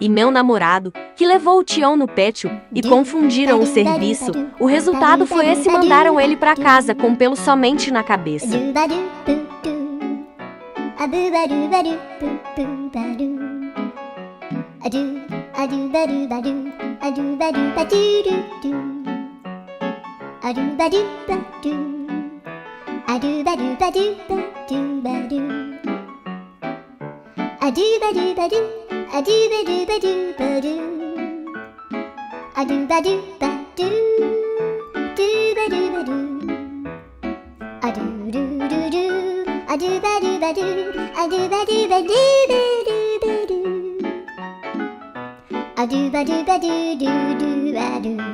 e meu namorado, que levou o Tião no pátio e confundiram o serviço. O resultado foi esse: mandaram ele pra casa com pelo somente na cabeça. A do ba do ba do do do a do.